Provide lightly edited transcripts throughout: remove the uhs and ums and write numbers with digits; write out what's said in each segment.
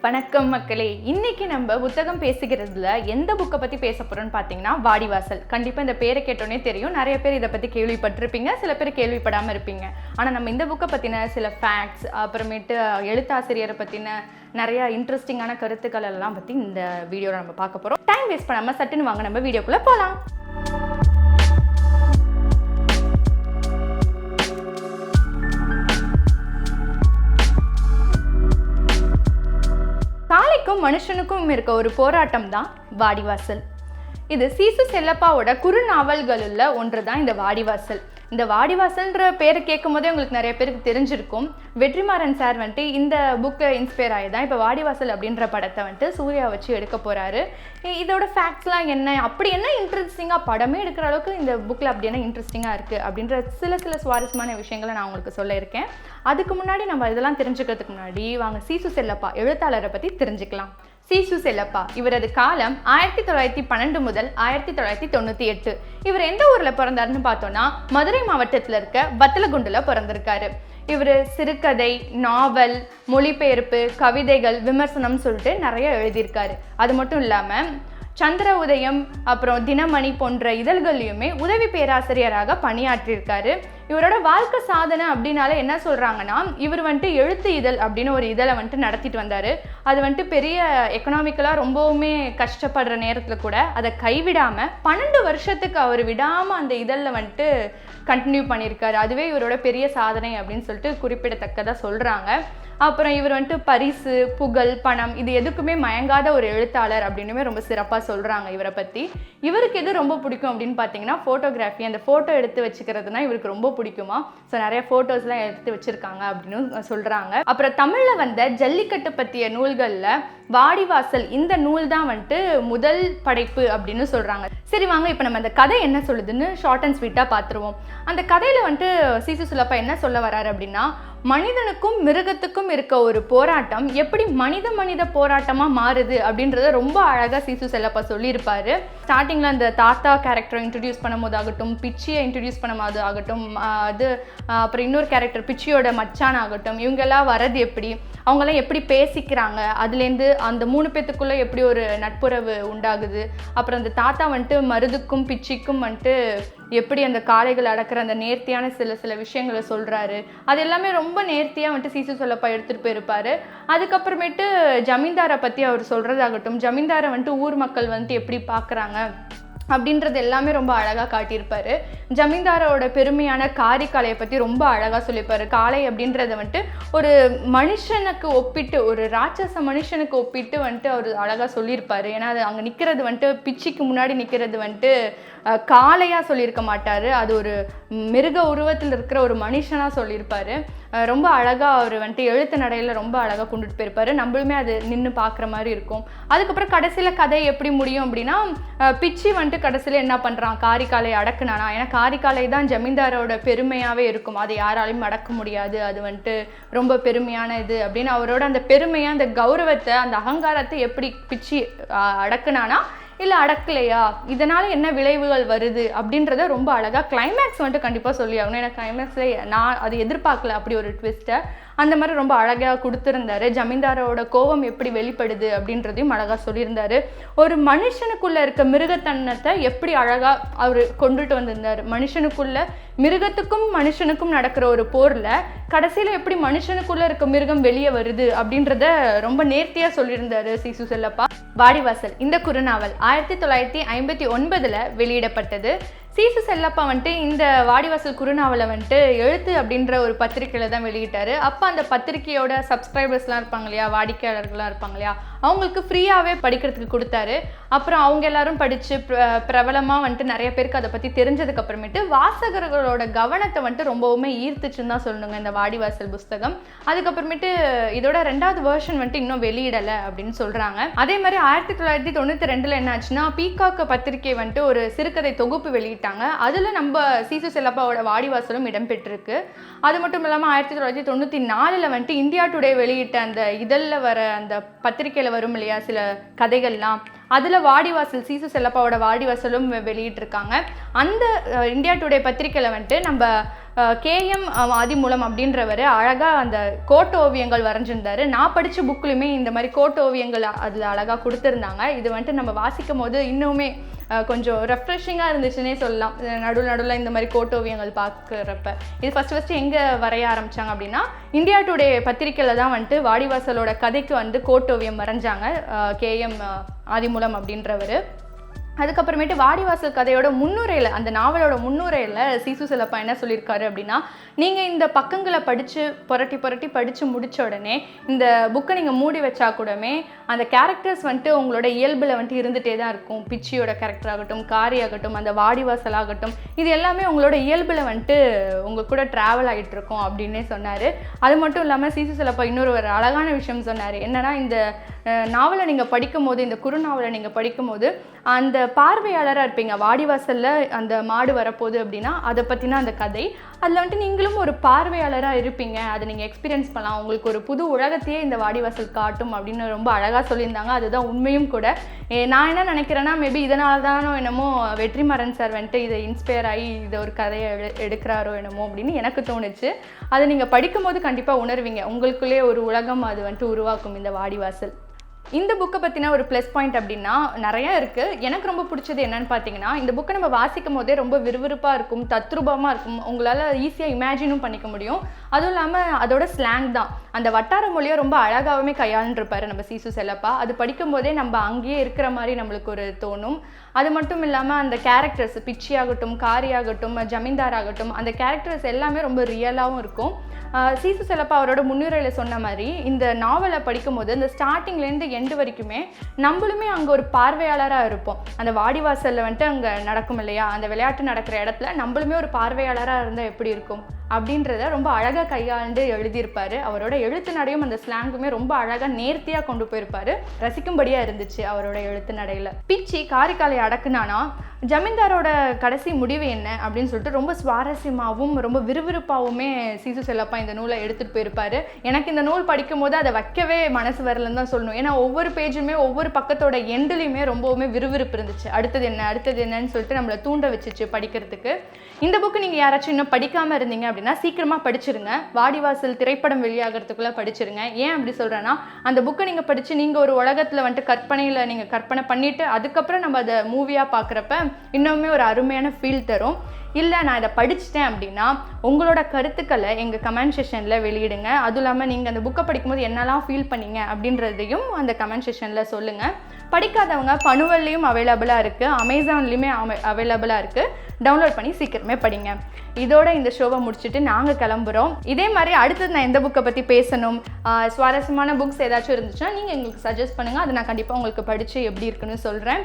வணக்கம் மக்களே. இன்னைக்கு நம்ம புத்தகம் பேசுகிறதுல எந்த புக்கை பற்றி பேச போகிறோம்னு பார்த்தீங்கன்னா வாடிவாசல். கண்டிப்பாக இந்த பேரை கேட்டோன்னே தெரியும். நிறைய பேர் இதை பற்றி கேள்விப்பட்டிருப்பீங்க, சில பேர் கேள்விப்படாமல் இருப்பீங்க. ஆனால் நம்ம இந்த புக்கை பற்றின சில ஃபேக்ட்ஸ், அப்புறமேட்டு எழுத்தாசிரியரை பற்றின நிறையா இன்ட்ரெஸ்டிங்கான கருத்துக்கள் எல்லாம் பற்றி இந்த வீடியோவில் நம்ம பார்க்க போகிறோம். டைம் வேஸ்ட் பண்ணாமல் சட்டுன்னு வாங்க நம்ம வீடியோக்குள்ளே போகலாம். காளைக்கும் மனுஷனுக்கும் இருக்க ஒரு போராட்டம் தான் வாடிவாசல். இது சீசு செல்லப்பாவோட குறுநாவல்களுள்ள ஒன்று தான் இந்த வாடிவாசல். இந்த வாடிவாசல்ன்ற பேரை கேட்கும் போதே உங்களுக்கு நிறைய பேருக்கு தெரிஞ்சிருக்கும். வெற்றிமாறன் சார் வந்துட்டு இந்த புக்கை இன்ஸ்பயர் ஆகி தான் இப்போ வாடிவாசல் அப்படின்ற படத்தை வந்துட்டு சூர்யா வச்சு எடுக்க போகிறாரு. இதோட ஃபேக்ட்ஸ்லாம் என்ன, அப்படி என்ன இன்ட்ரெஸ்டிங்காக படமே எடுக்கிற அளவுக்கு இந்த புக்கில் அப்படி என்ன இன்ட்ரெஸ்டிங்காக இருக்குது அப்படின்ற சில சுவாரஸ்யமான விஷயங்களை நான் உங்களுக்கு சொல்ல இருக்கேன். அதுக்கு முன்னாடி நம்ம இதெல்லாம் தெரிஞ்சுக்கிறதுக்கு முன்னாடி வாங்க சீசு செல்லப்பா எழுத்தாளரை பற்றி தெரிஞ்சுக்கலாம். சீசு செல்லப்பா இவரது காலம் 1912 முதல் 1998. இவர் எந்த ஊரில் பிறந்தாருன்னு பார்த்தோன்னா மதுரை மாவட்டத்தில் இருக்க வத்தலகுண்டுல பிறந்திருக்காரு. இவர் சிறுகதை, நாவல், மொழிபெயர்ப்பு, கவிதைகள், விமர்சனம் சொல்லிட்டு நிறைய எழுதியிருக்காரு. அது மட்டும் இல்லாமல் சந்திர உதயம், அப்புறம் தினமணி போன்ற இதழ்கள்லையுமே உதவி பேராசிரியராக பணியாற்றியிருக்காரு. இவரோட வாழ்க்கை சாதனை அப்படின்னால என்ன சொல்கிறாங்கன்னா, இவர் வந்துட்டு எழுத்து இதழ் அப்படின்னு ஒரு இதழை வந்துட்டு நடத்திட்டு வந்தார். அது வந்துட்டு பெரிய எக்கனாமிக்கலாக ரொம்பவுமே கஷ்டப்படுற நேரத்தில் கூட அதை கைவிடாமல் 12 வருஷத்துக்கு அவர் விடாமல் அந்த இதழில் வந்துட்டு கண்டினியூ பண்ணியிருக்காரு. அதுவே இவரோட பெரிய சாதனை அப்படின்னு சொல்லிட்டு குறிப்பிடத்தக்கதாக சொல்கிறாங்க. அப்புறம் இவர் வந்துட்டு பரிசு, புகழ், பணம் இது எதுக்குமே மயங்காத ஒரு எழுத்தாளர் அப்படின்னுமே ரொம்ப சிறப்பாக சொல்கிறாங்க இவரை பற்றி. இவருக்கு எது ரொம்ப பிடிக்கும் அப்படின்னு பார்த்தீங்கன்னா ஃபோட்டோகிராஃபி. அந்த ஃபோட்டோ எடுத்து வச்சுக்கிறதுனா இவருக்கு ரொம்ப பிடிக்குமா. ஸோ நிறைய ஃபோட்டோஸ்லாம் எடுத்து வச்சுருக்காங்க அப்படின்னு சொல்கிறாங்க. அப்புறம் தமிழில் வந்த ஜல்லிக்கட்டு பற்றிய நூல்களில் வாடிவாசல் இந்த நூல் தான் வந்துட்டு முதல் படைப்பு அப்படின்னு சொல்கிறாங்க. சரி வாங்க இப்போ நம்ம அந்த கதை என்ன சொல்லுதுன்னு ஷார்ட் அண்ட் ஸ்வீட்டாக பார்த்துருவோம். அந்த கதையில் வந்துட்டு சீசு செல்லப்பா என்ன சொல்ல வராரு அப்படின்னா, மனிதனுக்கும் மிருகத்துக்கும் இருக்க ஒரு போராட்டம் எப்படி மனித போராட்டமாக மாறுது அப்படின்றத ரொம்ப அழகாக சீசு செல்லப்பா சொல்லியிருப்பாரு. ஸ்டார்டிங்கில் அந்த தாத்தா கேரக்டரை இன்ட்ரடியூஸ் பண்ணும் போது ஆகட்டும், பிச்சியை இன்ட்ரடியூஸ் பண்ணும் போது ஆகட்டும், அப்புறம் இன்னொரு கேரக்டர் பிச்சியோட மச்சான் ஆகட்டும், இவங்கெல்லாம் வரது எப்படி, அவங்கெல்லாம் எப்படி பேசிக்கிறாங்க, அதுலேருந்து அந்த 3 பேத்துக்குள்ளே எப்படி ஒரு நட்புறவு உண்டாகுது. அப்புறம் அந்த தாத்தா வந்துட்டு மருதுக்கும் பிச்சிக்கும் வந்துட்டு எப்படி அந்த காளைகள் அடக்கிற அந்த நேர்த்தியான சில விஷயங்களை சொல்கிறாரு. அது எல்லாமே ரொம்ப நேர்த்தியாக வந்துட்டு சீசு செல்லப்பா எடுத்துகிட்டு போயிருப்பார். அதுக்கப்புறமேட்டு ஜமீன்தாரை பற்றி அவர் சொல்கிறதாகட்டும், ஜமீன்தாரை வந்துட்டு ஊர் மக்கள் வந்துட்டு எப்படி பார்க்குறாங்க அப்படின்றது எல்லாமே ரொம்ப அழகாக காட்டியிருப்பார். ஜமீன்தாரோட பெருமையான காளையை பற்றி ரொம்ப அழகாக சொல்லியிருப்பார். காளை அப்படின்றத வந்துட்டு ஒரு மனுஷனுக்கு ஒப்பிட்டு, ஒரு ராட்சச மனுஷனுக்கு ஒப்பிட்டு வந்துட்டு அவர் அழகாக சொல்லியிருப்பார். ஏன்னா அது அங்கே நிற்கிறது வந்துட்டு பிச்சிக்கு முன்னாடி நிற்கிறது வந்துட்டு காளையாக சொல்லியிருக்க மாட்டார், அது ஒரு மிருக உருவத்தில் இருக்கிற ஒரு மனுஷனாக சொல்லியிருப்பார். ரொம்ப அழகாக அவர் வந்துட்டு எழுத்து நடையில் ரொம்ப அழகாக கொண்டுட்டு போயிருப்பார். நம்மளுமே அது நின்று பார்க்குற மாதிரி இருக்கும். அதுக்கப்புறம் கடைசியில் கதை எப்படி முடியும் அப்படின்னா, பிச்சி வந்துட்டு கடைசியில் என்ன பண்ணுறான், காளையை அடக்குனானா. ஏன்னா காளை தான் ஜமீன்தாரோட பெருமையாகவே இருக்கும், அதை யாராலையும் அடக்க முடியாது, அது வந்துட்டு ரொம்ப பெருமையான இது அப்படின்னு அவரோட அந்த பெருமையை, அந்த கௌரவத்தை, அந்த அகங்காரத்தை எப்படி பிச்சி அடக்குனானா இல்லை அடக்கலையா, இதனால் என்ன விளைவுகள் வருது அப்படின்றத ரொம்ப அழகாக கிளைமேக்ஸ் வந்துட்டு கண்டிப்பாக சொல்லி ஆகணும். ஏன்னா கிளைமேக்ஸில் நான் அது எதிர்பார்க்கல அப்படி ஒரு ட்விஸ்ட்டை. அந்த மாதிரி ரொம்ப அழகாக கொடுத்துருந்தாரு. ஜமீன்தாரோட கோபம் எப்படி வெளிப்படுது அப்படின்றதையும் அழகாக சொல்லியிருந்தார். ஒரு மனுஷனுக்குள்ளே இருக்க மிருகத்தனத்தை எப்படி அழகாக அவர் கொண்டுட்டு வந்திருந்தார். மனுஷனுக்குள்ள மிருகத்துக்கும் மனுஷனுக்கும் நடக்கிற ஒரு போரில் கடைசியில் எப்படி மனுஷனுக்குள்ளே இருக்க மிருகம் வெளியே வருது அப்படின்றத ரொம்ப நேர்த்தியாக சொல்லியிருந்தார் சீசு செல்லப்பா. வாடிவாசல் இந்த குறுநாவல் 1959 வெளியிடப்பட்டது. சீசு செல்லப்பா வந்துட்டு இந்த வாடிவாசல் குறுநாவலை வந்துட்டு எழுத்து அப்படின்ற ஒரு பத்திரிக்கையில் தான் வெளியிட்டார். அப்போ அந்த பத்திரிக்கையோட சப்ஸ்கிரைபர்ஸ்லாம் இருப்பாங்க இல்லையா, வாடிக்கையாளர்கள்லாம் இருப்பாங்க இல்லையா, அவங்களுக்கு ஃப்ரீயாகவே படிக்கிறதுக்கு கொடுத்தாரு. அப்புறம் அவங்க எல்லாரும் படித்து பிரபலமாக வந்துட்டு நிறைய பேருக்கு அதை பற்றி தெரிஞ்சதுக்கப்புறமேட்டு வாசகர்களோட கவனத்தை வந்துட்டு ரொம்பவுமே ஈர்த்துச்சுன்னு தான் சொல்லணுங்க இந்த வாடிவாசல் புஸ்தகம். அதுக்கப்புறமேட்டு இதோட 2வது வெர்ஷன் வந்துட்டு இன்னும் வெளியிடலை அப்படின்னு சொல்கிறாங்க. அதே மாதிரி 1992 என்ன ஆச்சுன்னா, பீகாக் பத்திரிகை வந்துட்டு ஒரு சிறுகதை தொகுப்பு வெளியிட்டாங்க. அதில் நம்ம சீசு செல்லப்பாவோட வாடிவாசலும் இடம்பெற்றிருக்கு. அது மட்டும் இல்லாமல் 1994 வந்துட்டு இந்தியா டுடே வெளியிட்ட அந்த இதழில் வர அந்த பத்திரிகையில் முன்னுரையில் வரும் இல்லையா சில கதைகள்லாம், அதில் வாடிவாசல் சீசு செல்லப்பாவோட வாடிவாசலும் வெளியிட்டிருக்காங்க. அந்த இந்தியா டுடே பத்திரிக்கையில் வந்துட்டு நம்ம KM ஆதிமூலம் அப்படின்றவர் அழகாக அந்த கோட்டு ஓவியங்கள் வரைஞ்சிருந்தாரு. நான் படித்த புக்லையுமே இந்த மாதிரி கோட்டு ஓவியங்கள் அதில் அழகாக கொடுத்துருந்தாங்க. இது வந்துட்டு நம்ம வாசிக்கும் போது இன்னுமே கொஞ்சம் ரெஃப்ரெஷிங்காக இருந்துச்சுன்னே சொல்லலாம். நடுவில் இந்த மாதிரி கோட்டு ஓவியங்கள் பார்க்குறப்ப இது ஃபஸ்ட்டு எங்கே வரைய ஆரம்பித்தாங்க அப்படின்னா, இந்தியா டுடே பத்திரிக்கையில் தான் வந்துட்டு வாடிவாசலோட கதைக்கு வந்து கோட்டு ஓவியம் வரைஞ்சாங்க KM ஆதிமூலம் அப்படின்றவர். அதுக்கப்புறமேட்டு வாடிவாசல் கதையோட முன்னுரையில், அந்த நாவலோட முன்னுரையில் சீசு செல்லப்பா என்ன சொல்லியிருக்காரு அப்படின்னா, நீங்கள் இந்த பக்கங்களை படித்து புரட்டி படித்து முடித்த உடனே இந்த புக்கை நீங்கள் மூடி வச்சா கூடமே அந்த கேரக்டர்ஸ் வந்துட்டு உங்களோட இயல்பில் வந்துட்டு இருந்துகிட்டே தான் இருக்கும். பிச்சியோட கேரக்டர் ஆகட்டும், காரி ஆகட்டும், அந்த வாடிவாசல் ஆகட்டும், இது எல்லாமே உங்களோட இயல்பில் வந்துட்டு உங்கள் கூட ட்ராவல் ஆகிட்டு இருக்கும் அப்படின்னே சொன்னார். அது மட்டும் இல்லாமல் சீசு செல்லப்பா இன்னொரு அழகான விஷயம் சொன்னார். என்னென்னா, இந்த நாவலை நீங்கள் படிக்கும்போது, இந்த குறுநாவலை நீங்கள் படிக்கும்போது அந்த பார்வையாளராக இருப்பீங்க. வாடிவாசலில் அந்த மாடு வரப்போகுது அப்படின்னா அதை பற்றினா அந்த கதை, அதில் வந்துட்டு நீங்களும் ஒரு பார்வையாளராக இருப்பீங்க. அதை நீங்கள் எக்ஸ்பீரியன்ஸ் பண்ணலாம். உங்களுக்கு ஒரு புது உலகத்தையே இந்த வாடிவாசல் காட்டும் அப்படின்னு ரொம்ப அழகாக சொல்லியிருந்தாங்க. அதுதான் உண்மையும் கூட. நான் என்ன நினைக்கிறேன்னா, மேபி இதனால தானோ என்னமோ வெற்றிமாறன் சார் வந்துட்டு இதை இன்ஸ்பயர் ஆகி இதை ஒரு கதையை எடுக்கிறாரோ என்னமோ அப்படின்னு எனக்கு தோணுச்சு. அதை நீங்கள் படிக்கும்போது கண்டிப்பாக உணர்வீங்க. உங்களுக்குள்ளே ஒரு உலகம் அது வந்துட்டு உருவாக்கும் இந்த வாடிவாசல். இந்த புக்கை பற்றின ஒரு ப்ளஸ் பாயிண்ட் அப்படின்னா நிறையா இருக்குது. எனக்கு ரொம்ப பிடிச்சது என்னென்னு பார்த்தீங்கன்னா, இந்த புக்கை நம்ம வாசிக்கும் போதே ரொம்ப விறுவிறுப்பாக இருக்கும், தத்ரூபமாக இருக்கும். உங்களால் ஈஸியாக இமேஜினும் பண்ணிக்க முடியும். அதுவும் இல்லாமல் அதோட ஸ்லாங் தான், அந்த வட்டார மொழியை ரொம்ப அழகாகவே கையாண்டுருப்பார் நம்ம சீசு செல்லப்பா. அது படிக்கும்போதே நம்ம அங்கேயே இருக்கிற மாதிரி நம்மளுக்கு ஒரு தோணும். அது மட்டும் இல்லாமல் அந்த கேரக்டர்ஸ், பிச்சி ஆகட்டும், காரி ஆகட்டும், ஜமீன்தார் ஆகட்டும், அந்த கேரக்டர்ஸ் எல்லாமே ரொம்ப ரியலாகவும் இருக்கும். சீசு செல்லப்பா அவரோட முன்னுரையில் சொன்ன மாதிரி இந்த நாவலை படிக்கும்போது இந்த ஸ்டார்டிங்லேருந்து எண்டு வரைக்குமே நம்மளுமே அங்கே ஒரு பார்வையாளராக இருப்போம். அந்த வாடிவாசலில் வந்துட்டு அங்கே நடக்கும் இல்லையா, அந்த விளையாட்டு நடக்கிற இடத்துல நம்மளுமே ஒரு பார்வையாளராக இருந்தால் எப்படி இருக்கும் அப்படின்றத ரொம்ப அழகாக கையாண்டு எழுதியிருப்பார். அவரோட எழுத்து நடையும் அந்த ஸ்லாங்குமே ரொம்ப அழகாக நேர்த்தியாக கொண்டு போயிருப்பார். ரசிக்கும்படியாக இருந்துச்சு அவரோட எழுத்து நடையில். பிச்சி காரிக்காலை அடக்குனானா ஜமீன்தாரோட கடைசி முடிவு என்ன அப்படின்னு சொல்லிட்டு ரொம்ப சுவாரஸ்யமாகவும் ரொம்ப விறுவிறுப்பாகவுமே சீசு செல்லப்பா இந்த நூலை எடுத்துகிட்டு போயிருப்பார். எனக்கு இந்த நூல் படிக்கும் போது அதை வைக்கவே மனசு வரலன்னு தான் சொல்லணும். ஏன்னா ஒவ்வொரு பேஜுமே ஒவ்வொரு பக்கத்தோட எண்டுலையுமே ரொம்பவுமே விறுவிறுப்பு இருந்துச்சு. அடுத்தது என்னன்னு சொல்லிட்டு நம்மளை தூண்ட வச்சுச்சு படிக்கிறதுக்கு. இந்த புக்கு நீங்கள் யாராச்சும் இன்னும் படிக்காமல் இருந்தீங்க அப்படின்னா சீக்கிரமாக படிச்சிருங்க. வாடிவாசல் திரைப்படம் வெளியாகிறதுக்குள்ளே படிச்சிருங்க. ஏன் அப்படி சொல்கிறேன்னா, அந்த புக்கை நீங்கள் படித்து நீங்கள் ஒரு உலகத்தில் வந்துட்டு கற்பனையில் நீங்கள் கற்பனை பண்ணிவிட்டு அதுக்கப்புறம் நம்ம அதை மூவியாக பார்க்குறப்ப இன்னுமே ஒரு அருமையான ஃபீல் தரும். இல்லை நான் இதை படிச்சுட்டேன் அப்படின்னா உங்களோட கருத்துக்களை எங்கள் கமெண்ட் செஷனில் வெளியிடுங்க. அதுவும் இல்லாமல் நீங்கள் அந்த புக்கை படிக்கும்போது என்னெல்லாம் ஃபீல் பண்ணீங்க அப்படின்றதையும் அந்த கமெண்ட் செஷனில் சொல்லுங்கள். படிக்காதவங்க பனுவல்லையும் அவைலபிளாக இருக்குது, அமேசான்லேயுமே அவைலபிளாக இருக்குது. டவுன்லோட் பண்ணி சீக்கிரமே படிங்க. இதோட இந்த ஷோவை முடிச்சுட்டு நாங்கள் கிளம்புறோம். இதே மாதிரி அடுத்தது நான் எந்த புக்கை பற்றி பேசணும், சுவாரஸ்யமான புக்ஸ் ஏதாச்சும் இருந்துச்சுன்னா நீங்கள் எங்களுக்கு சஜஸ்ட் பண்ணுங்கள். அதை நான் கண்டிப்பாக உங்களுக்கு படித்து எப்படி இருக்குன்னு சொல்கிறேன்.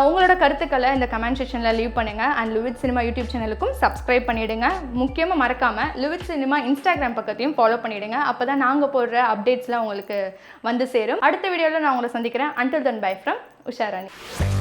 உங்களோட கருத்துக்களை இந்த கமெண்ட் செக்ஷனில் லீவ் பண்ணுங்கள். அண்ட் லுவித் சினிமா யூடியூப் சேனலுக்கும் சப்ஸ்கிரைப் பண்ணிவிடுங்க. முக்கியமாக மறக்காமல் லுவித் சினிமா இன்ஸ்டாகிராம் பக்கத்தையும் ஃபாலோ பண்ணிவிடுங்க. அப்போ தான் நாங்கள் போடுற அப்டேட்ஸ்லாம் உங்களுக்கு வந்து சேரும். அடுத்த வீடியோவில் நான் உங்களை சந்திக்கிறேன். Until then, bye from Usha Rani.